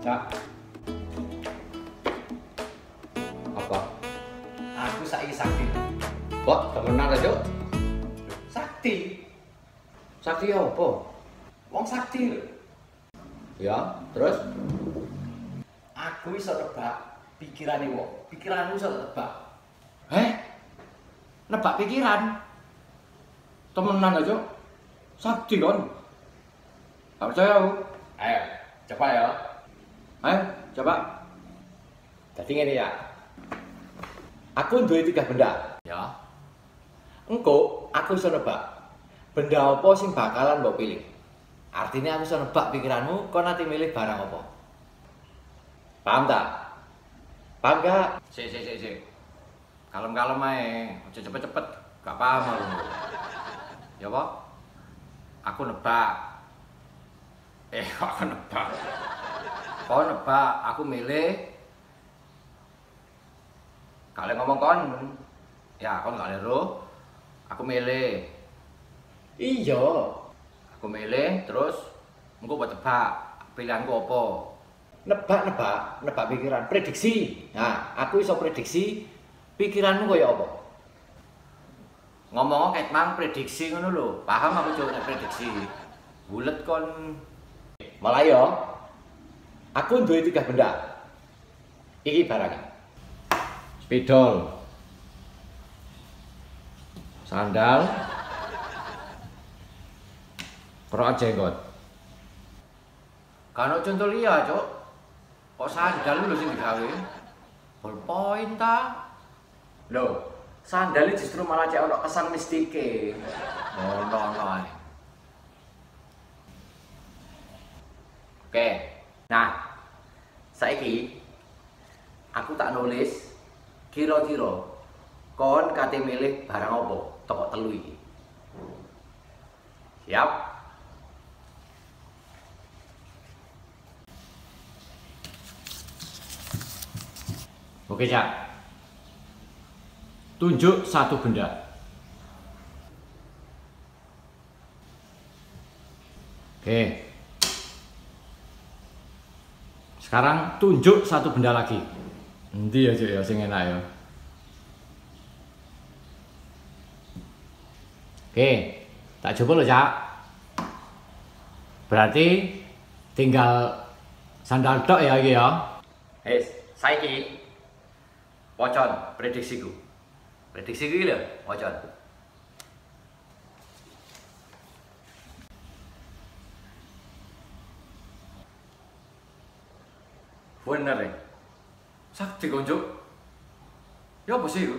Cak. Apa? Aku saiki sakti. Kok temenan aja? Sakti. Sakti apa? Wong sakti lho. Ya, terus? Aku iso nebak pikirane wong. Pikiranmu iso nebak. Nebak pikiran? Temenan aja? Sakti kan? Gak percaya aku. Ayo, coba ya. Ayo, coba. Jadi ngene ya. Aku duwe 3 benda. Ya. Engko aku iso nebak benda apa sing bakalan mbok pilih. Artinya aku iso nebak pikiranmu, kau nanti milih barang apa. Paham tak? Paham gak? Sik. Kalem-kalem ae, aja cepet-cepet. Gak paham aku. Ya apa? Aku nebak. Aku nebak. Kau nebak, aku milih. Kalian ngomong kon. Ya, kon gak lero. Aku milih. Iya. Aku milih, terus engko buat tebak pilihanku apa. Nebak pikiran, prediksi. Nah, aku iso prediksi pikiranmu kaya apa. Ngomong kayak mang prediksi ngono lho. Paham aku coba nek prediksi. Bulet kon. Malah ya, aku duwe 3 benda. Iki barangnya. Spidol. Sandal. Kerok jenggot. Kan contoh liya, Cuk. Kok sandal lho sing digawe? Ballpoint ta? Lho, sandal justru malah cek ono kesan mistike. Ono ae. Oke. Nah, saiki aku tak nulis kira-kira kon kate milih barang apa toko telu iki. Siap? Oke, Cak. Tunjuk 1 benda. Oke. Sekarang tunjuk 1 benda lagi. Endi ya, Cuk, ya sing enak ya. Oke, tak coba loh, Cak. Berarti tinggal sandal tok ya iki ya. Saiki wocon prediksiku. Prediksiku iki lho, wocon. Bener ya? Sakti konco. Ya apa sih itu?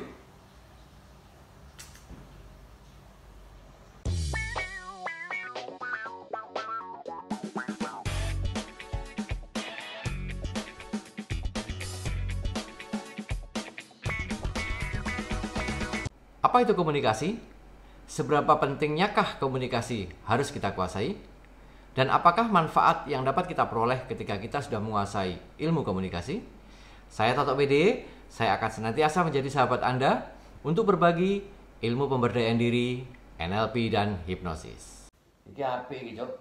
Apa itu komunikasi? Seberapa pentingnyakah komunikasi harus kita kuasai? Dan apakah manfaat yang dapat kita peroleh ketika kita sudah menguasai ilmu komunikasi? Saya Toto PD, saya akan senantiasa menjadi sahabat Anda untuk berbagi ilmu pemberdayaan diri, NLP, dan hipnosis. Iki apik iki, Cuk.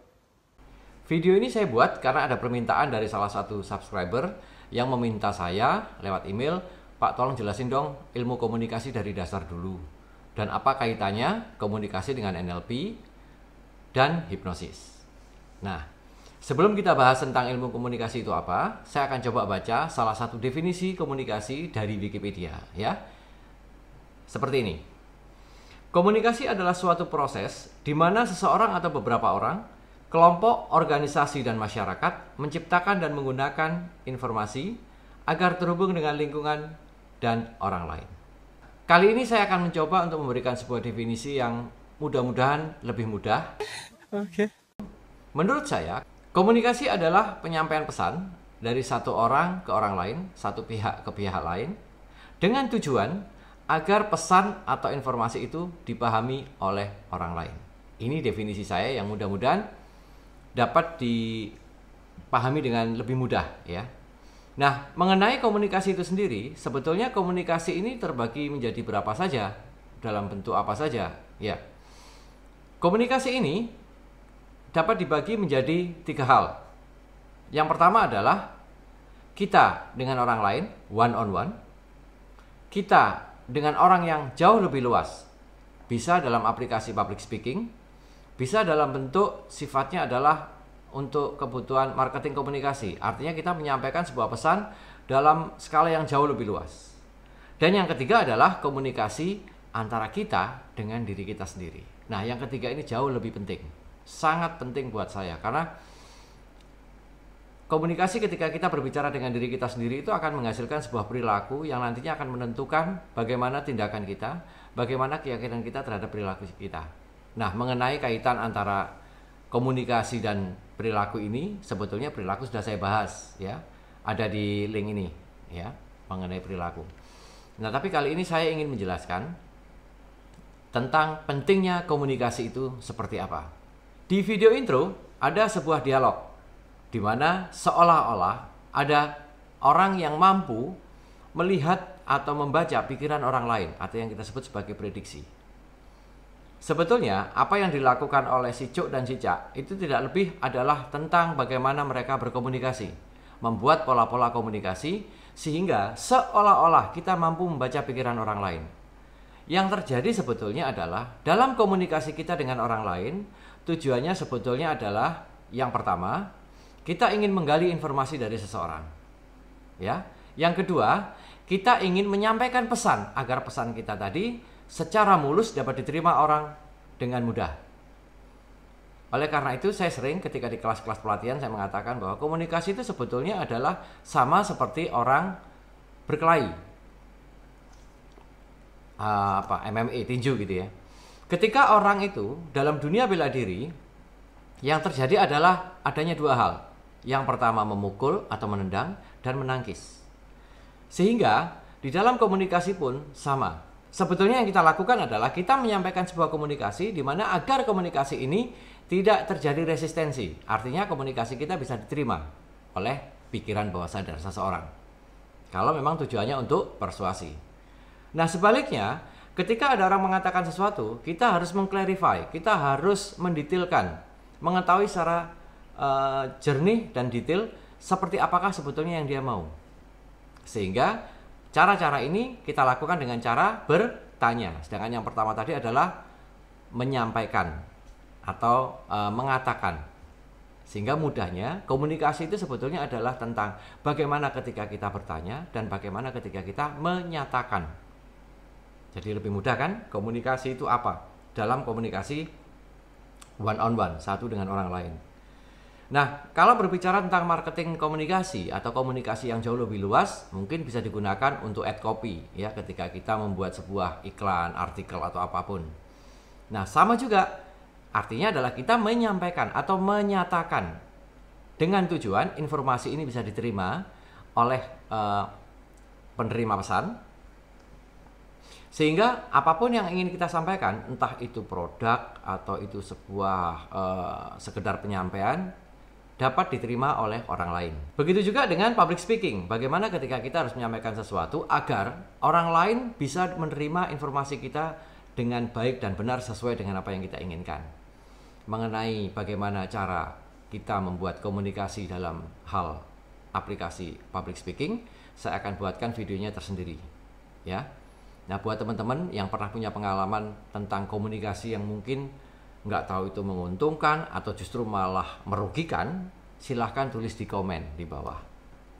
Video ini saya buat karena ada permintaan dari salah satu subscriber yang meminta saya lewat email, Pak tolong jelasin dong ilmu komunikasi dari dasar dulu. Dan apa kaitannya komunikasi dengan NLP dan hipnosis. Nah, sebelum kita bahas tentang ilmu komunikasi itu apa, saya akan coba baca salah satu definisi komunikasi dari Wikipedia, ya. Seperti ini. Komunikasi adalah suatu proses di mana seseorang atau beberapa orang, kelompok, organisasi, dan masyarakat menciptakan dan menggunakan informasi agar terhubung dengan lingkungan dan orang lain. Kali ini saya akan mencoba untuk memberikan sebuah definisi yang mudah-mudahan lebih mudah. Oke. Menurut saya, komunikasi adalah penyampaian pesan dari satu orang ke orang lain, satu pihak ke pihak lain, dengan tujuan agar pesan atau informasi itu dipahami oleh orang lain. Ini definisi saya yang mudah-mudahan dapat dipahami dengan lebih mudah, ya. Nah, mengenai komunikasi itu sendiri, sebetulnya komunikasi ini terbagi menjadi berapa saja, dalam bentuk apa saja, ya. Komunikasi ini dapat dibagi menjadi 3 hal. Yang pertama adalah kita dengan orang lain, one on one. Kita dengan orang yang jauh lebih luas. Bisa dalam aplikasi public speaking, bisa dalam bentuk sifatnya adalah untuk kebutuhan marketing komunikasi. Artinya kita menyampaikan sebuah pesan dalam skala yang jauh lebih luas. Dan yang ketiga adalah komunikasi antara kita dengan diri kita sendiri. Nah, yang ketiga ini jauh lebih penting. Sangat penting buat saya karena komunikasi ketika kita berbicara dengan diri kita sendiri itu akan menghasilkan sebuah perilaku yang nantinya akan menentukan bagaimana tindakan kita, bagaimana keyakinan kita terhadap perilaku kita. Nah, mengenai kaitan antara komunikasi dan perilaku ini, sebetulnya perilaku sudah saya bahas ya. Ada di link ini ya, mengenai perilaku. Nah, tapi kali ini saya ingin menjelaskan tentang pentingnya komunikasi itu seperti apa. Di video intro ada sebuah dialog di mana seolah-olah ada orang yang mampu melihat atau membaca pikiran orang lain atau yang kita sebut sebagai prediksi. Sebetulnya apa yang dilakukan oleh si Cuk dan si Cak itu tidak lebih adalah tentang bagaimana mereka berkomunikasi, membuat pola-pola komunikasi sehingga seolah-olah kita mampu membaca pikiran orang lain. Yang terjadi sebetulnya adalah dalam komunikasi kita dengan orang lain, tujuannya sebetulnya adalah yang pertama, kita ingin menggali informasi dari seseorang. Ya. Yang kedua, kita ingin menyampaikan pesan agar pesan kita tadi secara mulus dapat diterima orang dengan mudah. Oleh karena itu saya sering ketika di kelas-kelas pelatihan saya mengatakan bahwa komunikasi itu sebetulnya adalah sama seperti orang berkelahi. MMA, tinju gitu ya. Ketika orang itu dalam dunia bela diri, yang terjadi adalah adanya dua hal. Yang pertama memukul atau menendang dan menangkis. Sehingga di dalam komunikasi pun sama. Sebetulnya yang kita lakukan adalah kita menyampaikan sebuah komunikasi di mana agar komunikasi ini tidak terjadi resistensi. Artinya komunikasi kita bisa diterima oleh pikiran bawah sadar seseorang. Kalau memang tujuannya untuk persuasi. Nah, sebaliknya, ketika ada orang mengatakan sesuatu, kita harus mengclarify, kita harus mendetailkan, mengetahui secara jernih dan detail seperti apakah sebetulnya yang dia mau. Sehingga cara-cara ini kita lakukan dengan cara bertanya. Sedangkan yang pertama tadi adalah menyampaikan atau mengatakan. Sehingga mudahnya komunikasi itu sebetulnya adalah tentang bagaimana ketika kita bertanya dan bagaimana ketika kita menyatakan. Jadi lebih mudah kan? Komunikasi itu apa? Dalam komunikasi one on one, satu dengan orang lain. Nah, kalau berbicara tentang marketing komunikasi atau komunikasi yang jauh lebih luas, mungkin bisa digunakan untuk ad copy ya, ketika kita membuat sebuah iklan, artikel atau apapun. Nah, sama juga artinya adalah kita menyampaikan atau menyatakan dengan tujuan informasi ini bisa diterima oleh penerima pesan. Sehingga apapun yang ingin kita sampaikan, entah itu produk atau itu sebuah sekedar penyampaian, dapat diterima oleh orang lain. Begitu juga dengan public speaking. Bagaimana ketika kita harus menyampaikan sesuatu agar orang lain bisa menerima informasi kita dengan baik dan benar sesuai dengan apa yang kita inginkan. Mengenai bagaimana cara kita membuat komunikasi dalam hal aplikasi public speaking, saya akan buatkan videonya tersendiri. Ya. Nah, buat teman-teman yang pernah punya pengalaman tentang komunikasi yang mungkin nggak tahu itu menguntungkan atau justru malah merugikan, silahkan tulis di komen di bawah.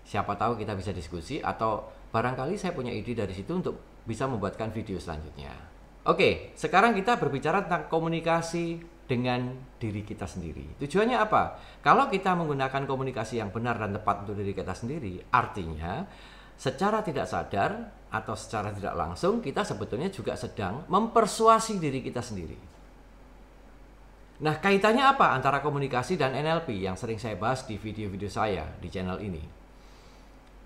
Siapa tahu kita bisa diskusi atau barangkali saya punya ide dari situ untuk bisa membuatkan video selanjutnya. Oke, sekarang kita berbicara tentang komunikasi dengan diri kita sendiri. Tujuannya apa? Kalau kita menggunakan komunikasi yang benar dan tepat untuk diri kita sendiri, artinya secara tidak sadar atau secara tidak langsung kita sebetulnya juga sedang mempersuasi diri kita sendiri. Nah, kaitannya apa antara komunikasi dan NLP yang sering saya bahas di video-video saya di channel ini?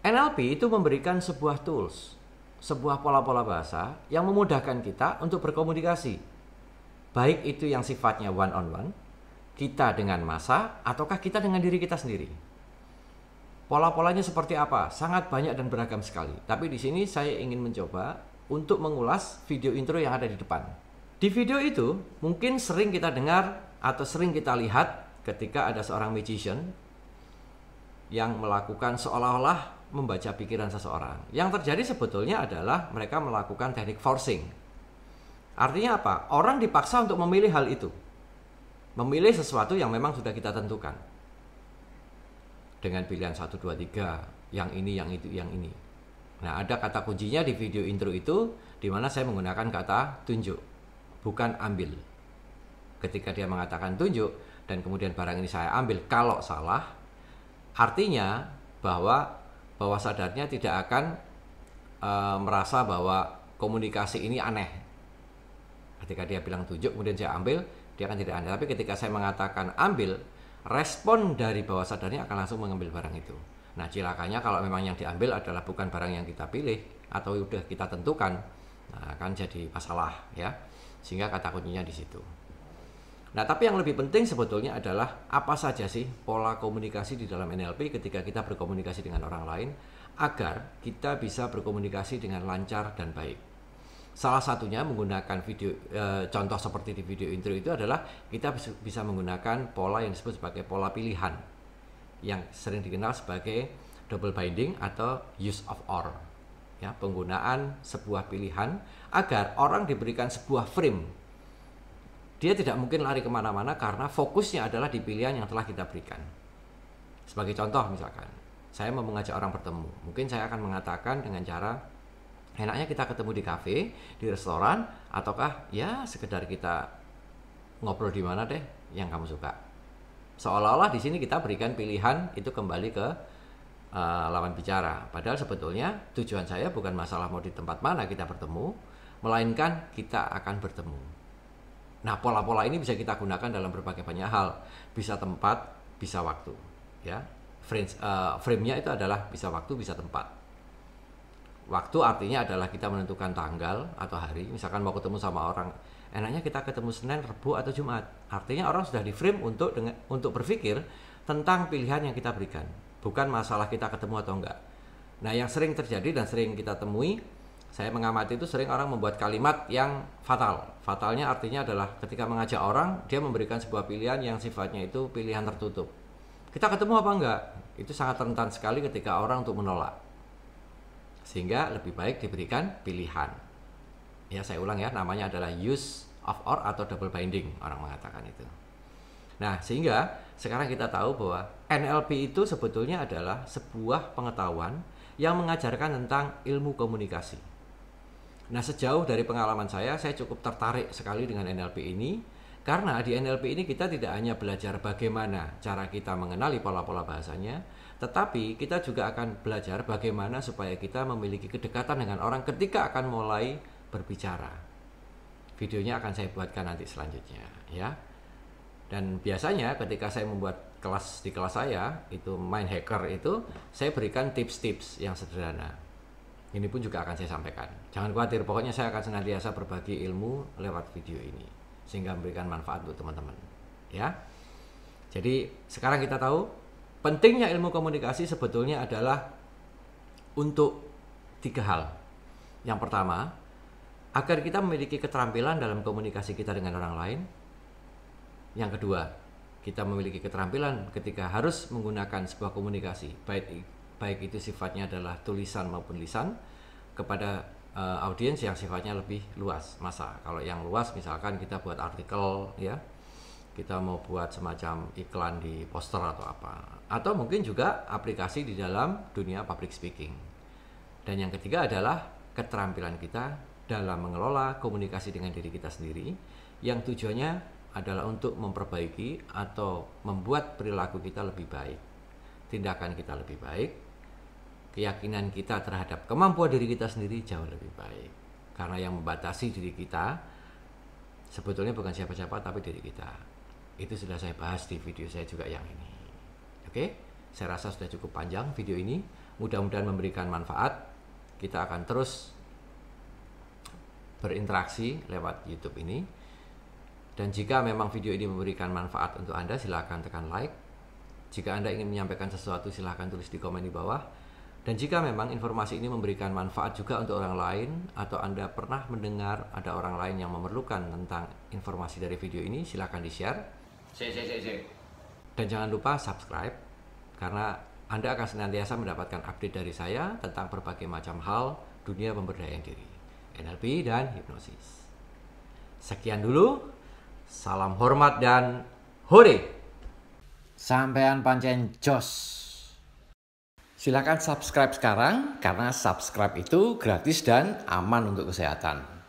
NLP itu memberikan sebuah tools, sebuah pola-pola bahasa yang memudahkan kita untuk berkomunikasi. Baik itu yang sifatnya one on one, kita dengan massa, ataukah kita dengan diri kita sendiri. Pola-polanya seperti apa? Sangat banyak dan beragam sekali. Tapi di sini saya ingin mencoba untuk mengulas video intro yang ada di depan. Di video itu mungkin sering kita dengar atau sering kita lihat ketika ada seorang magician yang melakukan seolah-olah membaca pikiran seseorang. Yang terjadi sebetulnya adalah mereka melakukan teknik forcing. Artinya apa? Orang dipaksa untuk memilih hal itu. Memilih sesuatu yang memang sudah kita tentukan. Dengan pilihan 1, 2, 3, yang ini, yang itu, yang ini. Nah, ada kata kuncinya di video intro itu, di mana saya menggunakan kata tunjuk, bukan ambil. Ketika dia mengatakan tunjuk, dan kemudian barang ini saya ambil, kalau salah, artinya bahwa bawah sadarnya tidak akan merasa bahwa komunikasi ini aneh. Ketika dia bilang tunjuk, kemudian saya ambil, dia akan tidak aneh. Tapi ketika saya mengatakan ambil, respon dari bawah sadarnya akan langsung mengambil barang itu. Nah, cilakanya kalau memang yang diambil adalah bukan barang yang kita pilih atau sudah kita tentukan, nah akan jadi masalah ya. Sehingga kata kuncinya di situ. Nah, tapi yang lebih penting sebetulnya adalah apa saja sih pola komunikasi di dalam NLP ketika kita berkomunikasi dengan orang lain agar kita bisa berkomunikasi dengan lancar dan baik. Salah satunya menggunakan video contoh seperti di video intro itu adalah kita bisa menggunakan pola yang disebut sebagai pola pilihan yang sering dikenal sebagai double binding atau use of or. Ya, penggunaan sebuah pilihan agar orang diberikan sebuah frame. Dia tidak mungkin lari kemana-mana karena fokusnya adalah di pilihan yang telah kita berikan. Sebagai contoh misalkan, saya mau mengajak orang bertemu. Mungkin saya akan mengatakan dengan cara, enaknya kita ketemu di kafe, di restoran, ataukah ya sekedar kita ngobrol di mana deh yang kamu suka. Seolah-olah di sini kita berikan pilihan itu kembali ke lawan bicara. Padahal sebetulnya tujuan saya bukan masalah mau di tempat mana kita bertemu, melainkan kita akan bertemu. Nah, pola-pola ini bisa kita gunakan dalam berbagai banyak hal. Bisa tempat, bisa waktu. Ya, frame-nya itu adalah bisa waktu, bisa tempat. Waktu artinya adalah kita menentukan tanggal atau hari. Misalkan mau ketemu sama orang, enaknya kita ketemu Senin, Rabu, atau Jumat. Artinya orang sudah di frame untuk berpikir tentang pilihan yang kita berikan. Bukan masalah kita ketemu atau enggak. Nah, yang sering terjadi dan sering kita temui, saya mengamati itu sering orang membuat kalimat yang fatal. Fatalnya artinya adalah ketika mengajak orang, dia memberikan sebuah pilihan yang sifatnya itu pilihan tertutup. Kita ketemu apa enggak? Itu sangat rentan sekali ketika orang untuk menolak. Sehingga lebih baik diberikan pilihan. Ya, saya ulang ya, namanya adalah use of or atau double binding, orang mengatakan itu. Nah, sehingga sekarang kita tahu bahwa NLP itu sebetulnya adalah sebuah pengetahuan yang mengajarkan tentang ilmu komunikasi. Nah, sejauh dari pengalaman saya cukup tertarik sekali dengan NLP ini, karena di NLP ini kita tidak hanya belajar bagaimana cara kita mengenali pola-pola bahasanya, tetapi kita juga akan belajar bagaimana supaya kita memiliki kedekatan dengan orang ketika akan mulai berbicara. Videonya akan saya buatkan nanti selanjutnya, ya. Dan biasanya ketika saya membuat kelas di kelas saya, itu Mind Hacker itu, saya berikan tips-tips yang sederhana. Ini pun juga akan saya sampaikan. Jangan khawatir, pokoknya saya akan senantiasa berbagi ilmu lewat video ini sehingga memberikan manfaat untuk teman-teman. Ya. Jadi sekarang kita tahu pentingnya ilmu komunikasi sebetulnya adalah untuk 3 hal. Yang pertama, agar kita memiliki keterampilan dalam komunikasi kita dengan orang lain. Yang kedua, kita memiliki keterampilan ketika harus menggunakan sebuah komunikasi, baik itu sifatnya adalah tulisan maupun lisan, kepada audiens yang sifatnya lebih luas masa. Kalau yang luas misalkan kita buat artikel, ya, kita mau buat semacam iklan di poster atau apa, atau mungkin juga aplikasi di dalam dunia public speaking. Dan yang ketiga adalah keterampilan kita dalam mengelola komunikasi dengan diri kita sendiri, yang tujuannya adalah untuk memperbaiki atau membuat perilaku kita lebih baik, tindakan kita lebih baik, keyakinan kita terhadap kemampuan diri kita sendiri jauh lebih baik. Karena yang membatasi diri kita sebetulnya bukan siapa-siapa tapi diri kita. Itu sudah saya bahas di video saya juga yang ini. Oke, saya rasa sudah cukup panjang video ini. Mudah-mudahan memberikan manfaat. Kita akan terus berinteraksi lewat YouTube ini. Dan jika memang video ini memberikan manfaat untuk Anda, silakan tekan like. Jika Anda ingin menyampaikan sesuatu, silakan tulis di komen di bawah. Dan jika memang informasi ini memberikan manfaat juga untuk orang lain, atau Anda pernah mendengar ada orang lain yang memerlukan tentang informasi dari video ini, silakan di-share. Dan jangan lupa subscribe, karena Anda akan senantiasa mendapatkan update dari saya tentang berbagai macam hal dunia pemberdayaan diri, NLP, dan hipnosis. Sekian dulu, salam hormat dan hore! Sampean pancen jos. Silakan subscribe sekarang karena subscribe itu gratis dan aman untuk kesehatan.